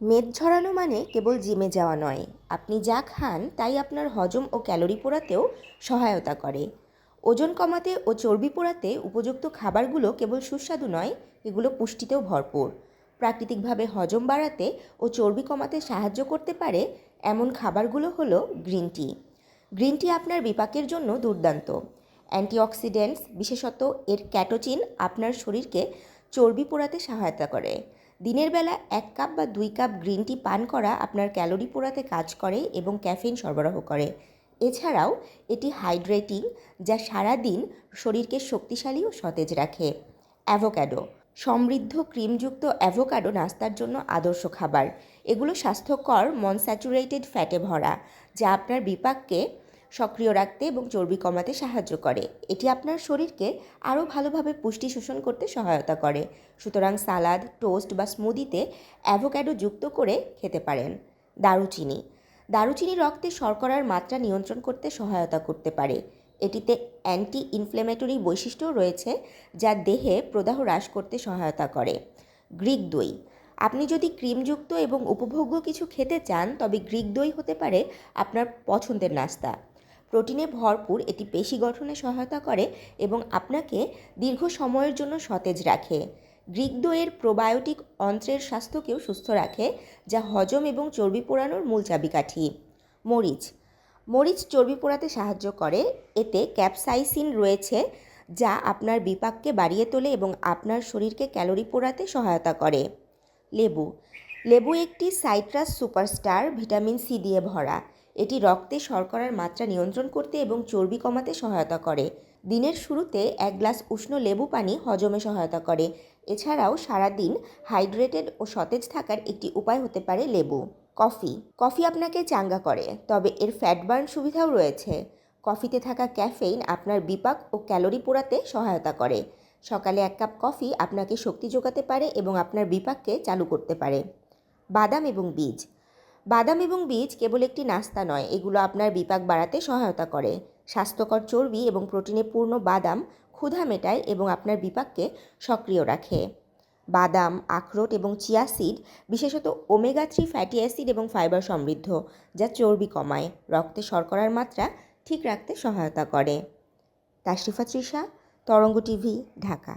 মেদ ঝরানো মানে কেবল জিমে যাওয়া নয়, আপনি যা খান তাই আপনার হজম ও ক্যালোরি পোড়াতেও সহায়তা করে। ওজন কমাতে ও চর্বি পোড়াতে উপযুক্ত খাবারগুলো কেবল সুস্বাদু নয়, এগুলো পুষ্টিতেও ভরপুর। প্রাকৃতিকভাবে হজম বাড়াতে ও চর্বি কমাতে সাহায্য করতে পারে এমন খাবারগুলো হলো গ্রিন টি। গ্রিন টি আপনার বিপাকের জন্য দুর্দান্ত। অ্যান্টিঅক্সিডেন্টস, বিশেষত এর ক্যাটোচিন আপনার শরীরকে চর্বি পোড়াতে সহায়তা করে। দিনের বেলা 1 কাপ বা 2 কাপ গ্রিন টি পান করা আপনার ক্যালোরি পোড়াতে কাজ করে এবং ক্যাফেইন সরবরাহ করে। এছাড়াও এটি হাইড্রেটিং, যা সারাদিন শরীরকে শক্তিশালী ও সতেজ রাখে। অ্যাভোক্যাডো, সমৃদ্ধ ক্রিমযুক্ত অ্যাভোকাডো নাস্তার জন্য আদর্শ খাবার। এগুলো স্বাস্থ্যকর মনস্যাচুরেটেড ফ্যাটে ভরা, যা আপনার বিপাককে সক্রিয় রাখতে এবং চর্বি কমাতে সাহায্য করে। এটি আপনার শরীরকে আরও ভালোভাবে পুষ্টি শোষণ করতে সহায়তা করে। সুতরাং সালাদ, টোস্ট বা স্মুদিতে অ্যাভোক্যাডো যুক্ত করে খেতে পারেন। দারুচিনি, দারুচিনি রক্তে শর্করার মাত্রা নিয়ন্ত্রণ করতে সহায়তা করতে পারে। এটিতে অ্যান্টি ইনফ্ল্যামেটরি বৈশিষ্ট্যও রয়েছে, যা দেহে প্রদাহ হ্রাস করতে সহায়তা করে। গ্রিক দই, আপনি যদি ক্রিমযুক্ত এবং উপভোগ্য কিছু খেতে চান তবে গ্রিক দই হতে পারে আপনার পছন্দের নাস্তা। প্রোটিনে ভরপুর, এটি পেশি গঠনে সহায়তা করে এবং আপনাকে দীর্ঘ সময়ের জন্য সতেজ রাখে। গ্রিক দইয়ের প্রোবায়োটিক অন্ত্রের স্বাস্থ্যকেও সুস্থ রাখে, যা হজম এবং চর্বি পোড়ানোর মূল চাবিকাঠি। মরিচ, মরিচ চর্বি পোড়াতে সাহায্য করে। এতে ক্যাপসাইসিন রয়েছে, যা আপনার বিপাককে বাড়িয়ে তোলে এবং আপনার শরীরকে ক্যালোরি পোড়াতে সহায়তা করে। লেবু, লেবু একটি সাইট্রাস সুপারস্টার, ভিটামিন সি দিয়ে ভরা। এটি রক্তে শর্করার মাত্রা নিয়ন্ত্রণ করতে এবং চর্বি কমাতে সহায়তা করে। দিনের শুরুতে 1 গ্লাস উষ্ণ লেবু পানি হজমে সহায়তা করে। এছাড়াও সারাদিন হাইড্রেটেড ও সতেজ থাকার একটি উপায় হতে পারে লেবু। কফি, কফি আপনাকে চাঙ্গা করে, তবে এর ফ্যাট বার্ন সুবিধাও রয়েছে। কফিতে থাকা ক্যাফেইন আপনার বিপাক ও ক্যালোরি পোড়াতে সহায়তা করে। সকালে 1 কাপ কফি আপনাকে শক্তি যোগাতে পারে এবং আপনার বিপাককে চালু করতে পারে। বাদাম এবং বীজ, বাদাম এবং বীজ কেবল একটি নাস্তা নয়, এগুলো আপনার বিপাক বাড়াতে সহায়তা করে। স্বাস্থ্যকর চর্বি এবং প্রোটিনে পূর্ণ বাদাম ক্ষুধা মেটায় এবং আপনার বিপাককে সক্রিয় রাখে। বাদাম, আখরোট এবং চিয়া সিড বিশেষত ওমেগা 3 ফ্যাটি অ্যাসিড এবং ফাইবার সমৃদ্ধ, যা চর্বি কমায়, রক্তে শর্করার মাত্রা ঠিক রাখতে সহায়তা করে। তাশরিফা তৃষা, তরঙ্গ টিভি, ঢাকা।